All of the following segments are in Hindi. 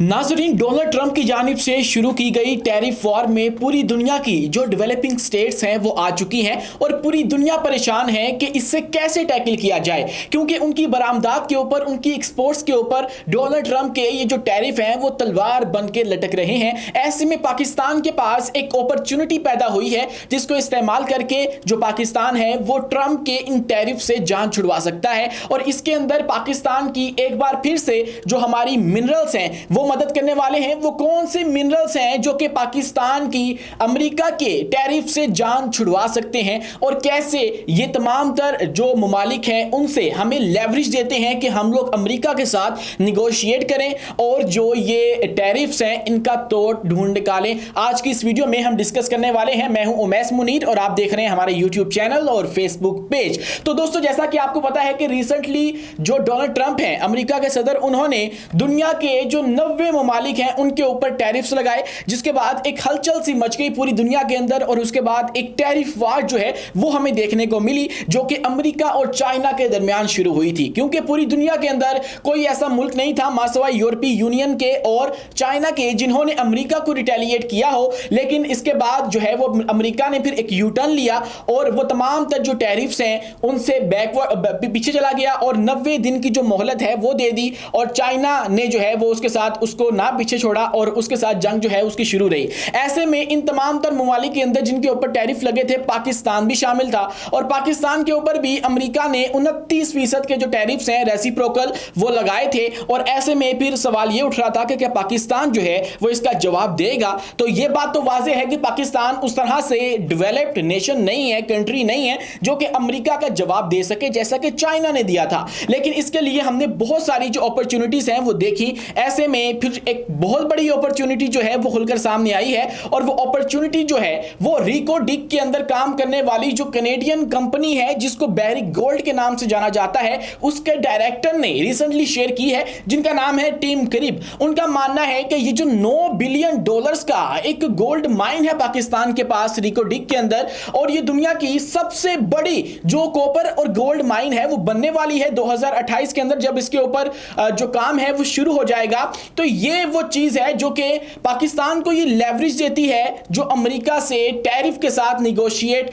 नाज़रीन, डोनाल्ड ट्रंप की जानिब से शुरू की गई टैरिफ वॉर में पूरी दुनिया की जो डेवलपिंग स्टेट्स हैं वो आ चुकी हैं और पूरी दुनिया परेशान है कि इससे कैसे टैकल किया जाए, क्योंकि उनकी बरामदात के ऊपर, उनकी एक्सपोर्ट्स के ऊपर डोनाल्ड ट्रंप के ये जो टैरिफ हैं वो तलवार बन के लटक रहे हैं। ऐसे में पाकिस्तान के पास एक अपॉर्चुनिटी पैदा हुई है जिसको इस्तेमाल करके जो पाकिस्तान है वो ट्रंप के इन टैरिफ से जान छुड़वा सकता है। और इसके अंदर पाकिस्तान की एक बार फिर से जो हमारी मिनरल्स हैं वो मदद करने वाले हैं। वो कौन से मिनरल्स हैं जो कि पाकिस्तान की अमेरिका के टैरिफ से जान छुड़वा सकते हैं और कैसे ये तमाम तर जो ममालिक हैं उनसे हमें लेवरेज देते हैं कि हम लोग अमेरिका के साथ निगोशिएट करें और जो ये टैरिफ्स हैं इनका तोड़ ढूंढ निकालें। आज की इस वीडियो में हम डिस्कस करने वाले हैं। मैं हूं उमैस मुनीर और आप देख रहे हैं हमारे यूट्यूब चैनल और फेसबुक पेज। तो दोस्तों, जैसा कि आपको पता है कि रिसेंटली जो डोनाल्ड ट्रंप हैं अमेरिका के सदर, उन्होंने दुनिया के जो 90 ममालिक हैं उनके ऊपर टैरिफ्स लगाए, जिसके बाद एक हलचल सी मच गई पूरी दुनिया के अंदर और उसके बाद एक टैरिफ वार जो है वो हमें देखने को मिली जो कि अमेरिका और चाइना के दरमियान शुरू हुई थी। क्योंकि पूरी दुनिया के अंदर कोई ऐसा मुल्क नहीं था मासवाई यूरोपीय यूनियन के और चाइना के जिन्होंने अमेरिका को रिटेलिएट किया हो। लेकिन इसके बाद जो है वो अमेरिका ने फिर एक यू टर्न लिया और वो तमाम तर जो टैरिफ्स हैं उनसे बैकवर्ड पीछे चला गया और 90 दिन की जो मोहलत है वो दे दी और चाइना ने जो है वो उसके साथ उसको ना पीछे छोड़ा और उसके साथ जंग जो है उसकी शुरू रही। ऐसे में इन तमाम तर ममालिक के अंदर जिनके ऊपर टैरिफ लगे थे पाकिस्तान भी शामिल था और पाकिस्तान के ऊपर भी अमेरिका ने 29% के जो टैरिफ्स हैं रेसिप्रोकल वो लगाए थे। और ऐसे में फिर सवाल ये उठ रहा था कि क्या पाकिस्तान जो है वो इसका जवाब देगा। तो ये बात तो वाज़ेह है कि पाकिस्तान उस तरह से डेवलप्ड नेशन नहीं है, कंट्री नहीं है जो कि अमेरिका का जवाब दे सके जैसा कि चाइना ने दिया था। लेकिन इसके लिए हमने बहुत सारी जो अपॉर्चुनिटीज हैं वो देखी। ऐसे में फिर एक बहुत बड़ी अपॉर्चुनिटी जो है वो खुलकर सामने आई है और वो अपॉर्चुनिटी जो है वो रिको डिक के अंदर काम करने वाली जो कनेडियन कंपनी है जिसको बैरिक गोल्ड के नाम से जाना जाता है, उसके डायरेक्टर ने रिसेंटली शेयर की है, जिनका नाम है टिम करीब। उनका मानना है कि ये जो $9 बिलियन का एक गोल्ड माइन है पाकिस्तान के पास रिको डिक के अंदर और ये दुनिया की सबसे बड़ी जो कॉपर और गोल्ड माइन है वो बनने वाली है 2028 के अंदर। जब इसके ऊपर जो काम है वो शुरू हो जाएगा तो ये वो चीज है जो कि पाकिस्तान को ये लेवरेज देती है जो अमेरिका से टैरिफ के साथ निगोशिएट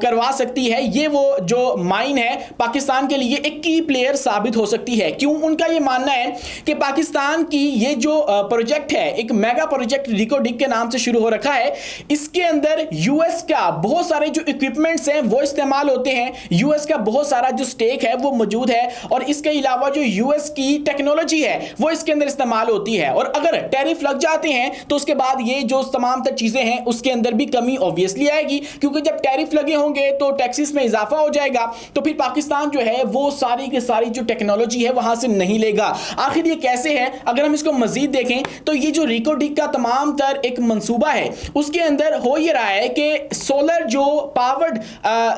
करवा सकती है। ये वो जो माइन है पाकिस्तान के लिए एक की प्लेयर साबित हो सकती है। क्यों? उनका ये मानना है कि पाकिस्तान की ये जो प्रोजेक्ट है, एक मेगा प्रोजेक्ट रिको डिक के नाम से शुरू हो रखा है, इसके अंदर यूएस का बहुत सारे जो इक्विपमेंट्स हैं वो इस्तेमाल होते हैं, यूएस का बहुत सारा जो स्टेक है वो मौजूद है और इसके अलावा जो यूएस की टेक्नोलॉजी है वो इसके अंदर इस्तेमाल होती है। और अगर टैरिफ लग जाते हैं तो उसके बाद ये जो तमाम तर चीजें हैं उसके अंदर भी कमी ऑब्वियसली आएगी, क्योंकि जब टैरिफ लगे होंगे तो टैक्सेस में इजाफा हो जाएगा तो फिर पाकिस्तान जो है वो सारी की सारी जो टेक्नोलॉजी है वहां से नहीं लेगा। आखिर ये कैसे है? अगर हम इसको मजीद देखें तो ये जो रिको डिक का तमाम तर एक मंसूबा है उसके अंदर हो ये रहा है कि सोलर जो पावर्ड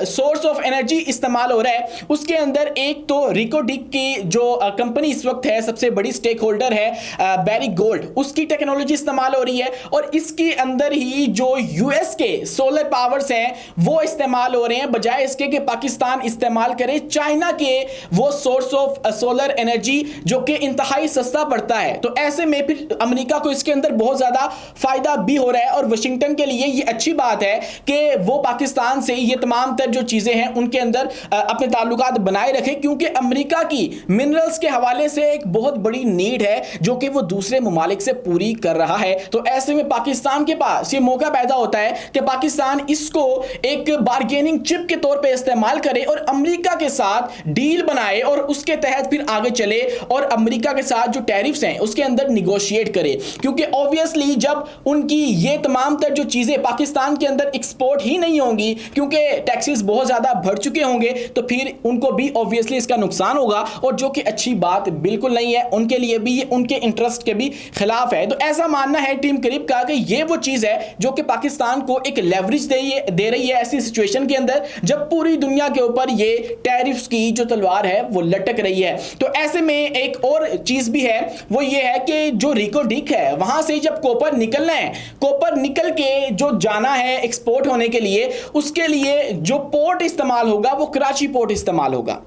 सोर्स ऑफ एनर्जी इस्तेमाल हो रहा है उसके अंदर एक तो रिको डिक की जो कंपनी इस वक्त है सबसे बड़ी स्टेक होल्डर है बैरिक गोल्ड, उसकी टेक्नोलॉजी इस्तेमाल हो रही है और इसके अंदर ही जो यूएस के सोलर पावर्स हैं वो इस्तेमाल हो रहे हैं, बजाय इसके कि पाकिस्तान इस्तेमाल करे चाइना के वो सोर्स ऑफ सोलर एनर्जी जो कि इंतहाई सस्ता पड़ता है। तो ऐसे में फिर अमेरिका को इसके अंदर बहुत ज्यादा फायदा भी हो रहा है और वाशिंगटन के लिए ये अच्छी बात है कि वो पाकिस्तान से ये तमाम तर जो चीजें हैं उनके अंदर अपने ताल्लुकात बनाए रखे, क्योंकि अमेरिका की मिनरल्स के हवाले से एक बहुत बड़ी नीड है जो कि वो दूसरे ममालिक से पूरी कर रहा है। तो ऐसे में पाकिस्तान के पास ये मौका पैदा होता है कि पाकिस्तान इसको एक बार्गेनिंग चिप के तौर पे इस्तेमाल करे और अमेरिका के साथ डील बनाए और उसके तहत फिर आगे चले और अमेरिका के साथ जो टैरिफ्स हैं उसके अंदर निगोशिएट करे। क्योंकि ऑब्वियसली जब उनकी ये तमाम तर जो चीजें पाकिस्तान के अंदर एक्सपोर्ट ही नहीं होंगी क्योंकि टैक्सेस बहुत ज्यादा बढ़ चुके होंगे तो फिर उनको भी ऑब्वियसली इसका नुकसान होगा और जो कि अच्छी बात बिल्कुल नहीं है, उनके लिए भी ये उनके इंटरेस्ट के भी खिलाफ है। तो ऐसा मानना है टीम करीब का कि ये वो चीज है जो कि पाकिस्तान को एक लेवरेज दे रही है ऐसी सिचुएशन के अंदर जब पूरी दुनिया के ऊपर ये टैरिफ्स की जो तलवार है वो लटक रही है। तो ऐसे में एक और चीज भी है, वो ये है कि जो रिको डिक है वहां से जब कॉपर निकलना है, कॉपर निकल के जो जाना है एक्सपोर्ट होने के लिए, उसके लिए जो पोर्ट इस्तेमाल होगा वो कराची पोर्ट इस्तेमाल होगा।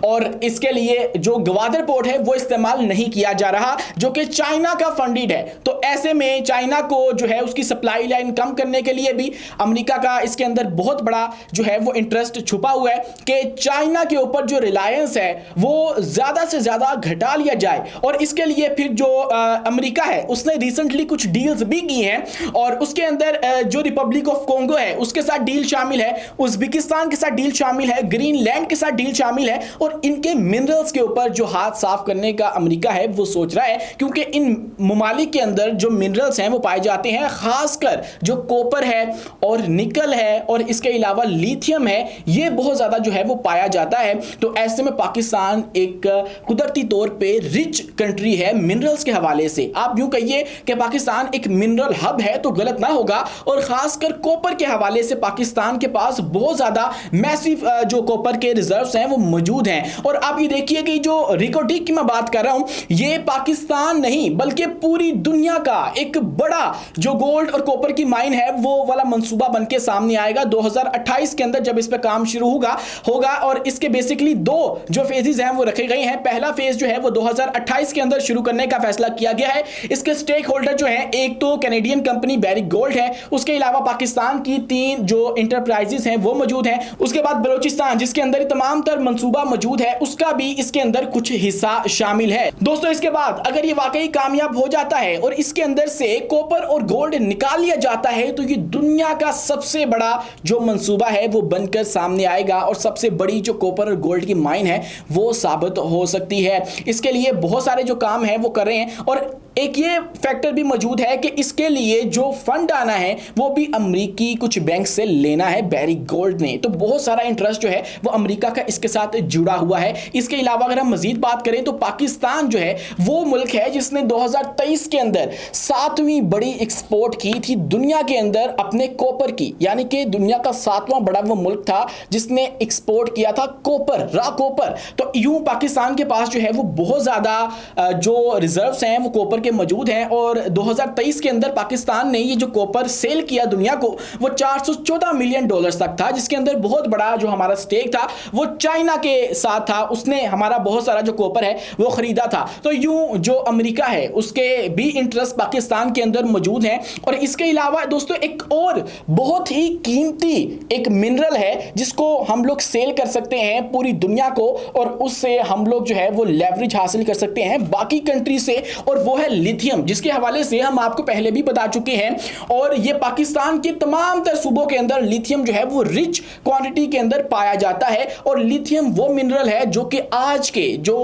और इसके लिए जो ग्वादर पोर्ट है वो इस्तेमाल नहीं किया जा रहा, जो कि चाइना का फंडेड है। तो ऐसे में चाइना को जो है उसकी सप्लाई लाइन कम करने के लिए भी अमेरिका का इसके अंदर बहुत बड़ा जो है वो इंटरेस्ट छुपा हुआ है कि चाइना के ऊपर जो रिलायंस है वो ज्यादा से ज्यादा घटा लिया जाए। और इसके लिए फिर जो अमेरिका है उसने रिसेंटली कुछ डील्स भी की हैं, और उसके अंदर जो रिपब्लिक ऑफ कॉन्गो है उसके साथ डील शामिल है, उज्बेकिस्तान के साथ डील शामिल है, ग्रीनलैंड के साथ डील शामिल है। और इनके मिनरल्स के ऊपर जो हाथ साफ करने का अमेरिका है वो सोच रहा है, क्योंकि इन ममालिक के अंदर जो मिनरल्स हैं वो पाए जाते हैं, खासकर जो कॉपर है और निकल है और इसके अलावा लिथियम है, ये बहुत ज्यादा जो है वो पाया जाता है। तो ऐसे में पाकिस्तान एक कुदरती तौर पे रिच कंट्री है मिनरल्स के हवाले से। आप यूं कहिए कि पाकिस्तान एक मिनरल हब है तो गलत ना होगा। और खासकर कॉपर के हवाले से पाकिस्तान के पास बहुत ज्यादा मैसिव जो कॉपर के रिजर्व्स हैं वो मौजूद हैं। और आप ये देखिए कि जो रिको डिक की मैं बात कर रहा हूं, ये पाकिस्तान नहीं बल्कि पूरी दुनिया का एक बड़ा जो गोल्ड और कॉपर की माइन है वो वाला मंसूबा बनके सामने आएगा 2028 के अंदर, जब इस पे काम शुरू होगा। और इसके बेसिकली दो जो फेजेस हैं वो रखे गए हैं। पहला फेज जो है वो 2028 के अंदर शुरू करने का फैसला किया गया है। इसके स्टेक होल्डर जो हैं, एक तो कैनेडियन कंपनी बैरिक गोल्ड है, उसके अलावा पाकिस्तान की 3 जो इंटरप्राइजेस हैं वो मौजूद हैं। उसके बाद बलोचिस्तान जिसके अंदर तमाम तर मंसूबा मौजूद है, उसका भी इसके अंदर कुछ हिस्सा शामिल है। दोस्तों इसके बाद अगर ये वाकई कामयाब हो जाता है और इसके अंदर से कॉपर और गोल्ड निकाल लिया जाता है तो ये दुनिया का सबसे बड़ा जो मंसूबा है वो बनकर सामने आएगा और सबसे बड़ी जो कॉपर और गोल्ड की माइन है वो साबित हो सकती है। इसके लिए बहुत सारे जो काम है वो कर रहे हैं। और एक ये फैक्टर भी मौजूद है कि इसके लिए जो फंड आना है वो भी अमेरिकी कुछ बैंक से लेना है बैरिक गोल्ड ने। तो बहुत सारा इंटरेस्ट जो है वो अमेरिका का इसके साथ जुड़ा हुआ है। इसके अलावा अगर हम मजीद बात करें तो पाकिस्तान जो है वो मुल्क है जिसने 2023 के अंदर 7वीं बड़ी एक्सपोर्ट की थी दुनिया के अंदर अपने कॉपर की, यानी कि दुनिया का 7वां बड़ा वो मुल्क था जिसने एक्सपोर्ट किया था कॉपर, रा कॉपर। तो यूं पाकिस्तान के पास जो है वो बहुत ज्यादा जो रिजर्व्स हैं वो कॉपर के मौजूद हैं। और 2023 के अंदर पाकिस्तान ने ये जो कॉपर सेल किया दुनिया को वो $414 मिलियन तक था, जिसके अंदर बहुत बड़ा जो हमारा स्टेक था वो चाइना के साथ था। उसने हमारा बहुत सारा जो कॉपर है वो खरीदा था। तो यूं जो अमेरिका है उसके भी इंटरेस्ट पाकिस्तान के अंदर मौजूद हैं। और इसके अलावा दोस्तों एक और बहुत ही कीमती एक मिनरल है जिसको हम लोग सेल कर सकते हैं पूरी दुनिया को, और उससे हम लोग जो है वो लेवरेज हासिल कर सकते हैं बाकी कंट्री से, और वो है लिथियम, जिसके हवाले से हम आपको पहले भी बता चुके हैं। और ये पाकिस्तान के तमाम तर सूबों के अंदर लिथियम जो है वो रिच क्वांटिटी के अंदर पाया जाता है। और लिथियम वो मिनरल है जो कि आज के जो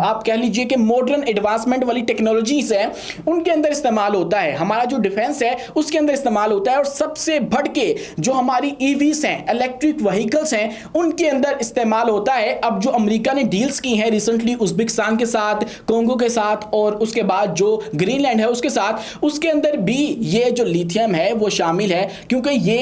आप कह लीजिए कि मॉडर्न एडवांसमेंट वाली टेक्नोलॉजीज हैं उनके अंदर इस्तेमाल होता है, हमारा जो डिफेंस है उसके अंदर इस्तेमाल होता है, और सबसे बढ़ के जो हमारी ईवीज हैं, इलेक्ट्रिक व्हीकल्स हैं, उनके अंदर इस्तेमाल होता है। अब जो अमेरिका ने डील्स की हैं रिसेंटली उज्बेकिस्तान के साथ, कोंगो के साथ और उसके बाद जो ग्रीनलैंड है उसके साथ, उसके अंदर भी ये जो लिथियम है वो शामिल है, क्योंकि ये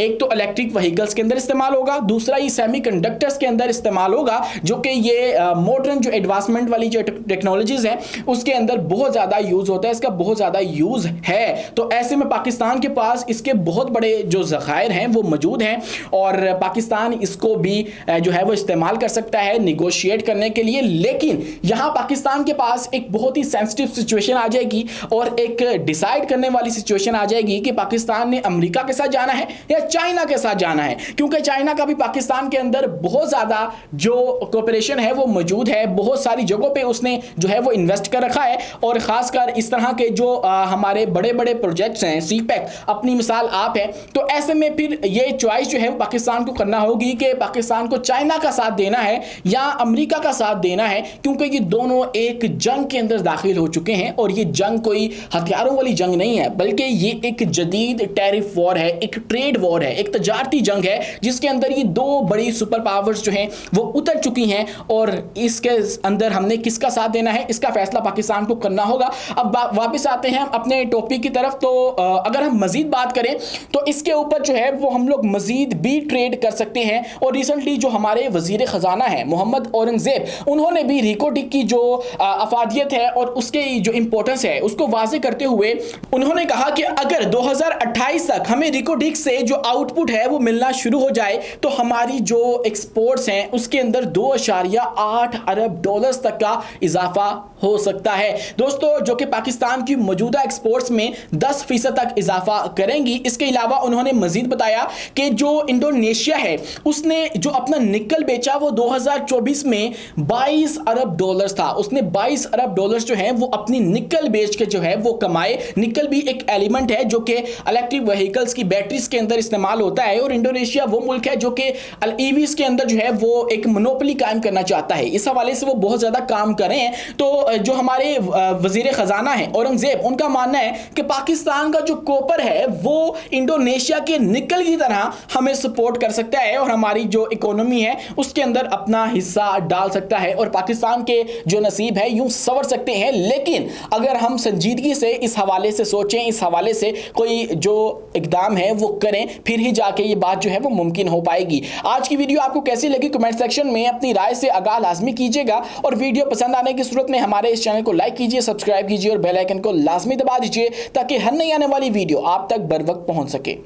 एक तो इलेक्ट्रिक व्हीकल्स के अंदर इस्तेमाल होगा, दूसरा ये सेमीकंडक्टर्स के अंदर इस्तेमाल होगा, जो कि ये मॉडर्न जो एडवांसमेंट वाली जो टेक्नोलॉजीज हैं उसके अंदर बहुत ज्यादा यूज होता है, इसका बहुत ज्यादा यूज है। तो ऐसे में पाकिस्तान के पास इसके बहुत बड़े जो ज़खायर हैं वो मौजूद हैं, और पाकिस्तान इसको भी जो है वो इस्तेमाल कर सकता है निगोशिएट करने के लिए। लेकिन यहां पाकिस्तान के पास एक बहुत ही सेंसिटिव सिचुएशन आ जाएगी और एक डिसाइड करने वाली सिचुएशन आ जाएगी कि पाकिस्तान ने अमेरिका के साथ जाना है या चाइना के साथ जाना है, क्योंकि चाइना का भी पाकिस्तान के अंदर बहुत ज्यादा जो कोऑपरेशन है वो मौजूद है, बहुत सारी जगहों पे उसने जो है वो इन्वेस्ट कर रखा है। और खासकर इस तरह के जो हमारे बड़े बड़े प्रोजेक्ट्स हैं, सीपैक अपनी मिसाल आप है। तो ऐसे में फिर ये चॉइस जो है पाकिस्तान को करना होगी कि पाकिस्तान को चाइना का साथ देना है या अमेरिका का साथ देना है, क्योंकि ये दोनों एक जंग के अंदर दाखिल हो चुके हैं। और ये जंग कोई हथियारों वाली जंग नहीं है, बल्कि ये एक जदीद टैरिफ वॉर है, एक ट्रेड वॉर है, एक तजारती जंग है, जिसके अंदर ये दो बड़ी सुपर पावर्स जो हैं वो उतर चुकी हैं। और इसके अंदर हमने किसका साथ देना है इसका फैसला पाकिस्तान को करना होगा। अब वापस आते हैं अपने टॉपिक की तरफ। तो अगर हम मजीद बात करें तो इसके ऊपर जो है वो हम लोग मजीद भी ट्रेड कर सकते हैं। और रिसेंटली जो हमारे वजीर खजाना है मोहम्मद औरंगजेब, उन्होंने भी रिको डिक की जो अफादियत है और उसके जो इंपॉर्टेंस है उसको वाजे करते हुए उन्होंने कहा कि अगर 2028 तक हमें रिकोडिक्स से जो आउटपुट है वो मिलना शुरू हो जाए तो हमारी जो एक्सपोर्ट्स हैं उसके अंदर 2.8 अरब डॉलर्स तक का इजाफा हो सकता है दोस्तों, जो कि पाकिस्तान की मौजूदा एक्सपोर्ट्स में 10% तक इजाफा करेंगी। इसके अलावा उन्होंने मजीद बताया कि जो इंडोनेशिया है उसने जो अपना निकल बेचा वो 2024 में 22 अरब डॉलर्स था। उसने 22 अरब डॉलर्स जो है वो अपनी निकल बेच के जो है वो कमाए। निकल भी एक एलिमेंट है जो कि इलेक्ट्रिक व्हीकल्स की बैटरीज के अंदर इस्तेमाल होता है और इंडोनेशिया वो मुल्क है जो कि ईवीज के अंदर जो है वो एक मोनोपोली कायम करना चाहता है। इस हवाले से वो बहुत ज्यादा काम कर रहे हैं। तो जो हमारे वजीर खजाना है औरंगजेब, उनका मानना है कि पाकिस्तान का जो कॉपर है वो इंडोनेशिया के निकल की तरह हमें सपोर्ट कर सकता है और हमारी जो इकोनॉमी है उसके अंदर अपना हिस्सा डाल सकता है और पाकिस्तान के जो नसीब है यूं संवर सकते हैं। लेकिन अगर हम संजीदगी से इस हवाले से सोचें, इस हवाले से कोई जो इकदाम है वो करें, फिर ही जाके ये बात जो है वो मुमकिन हो पाएगी। आज की वीडियो आपको कैसी लगी कमेंट सेक्शन में अपनी राय से आगाह लाजमी कीजिएगा और वीडियो पसंद आने की सूरत में हमारे इस चैनल को लाइक कीजिए, सब्सक्राइब कीजिए और बेल आइकन को लाजमी दबा दीजिए ताकि हर नई आने वाली वीडियो आप तक बर वक्त पहुंच सके।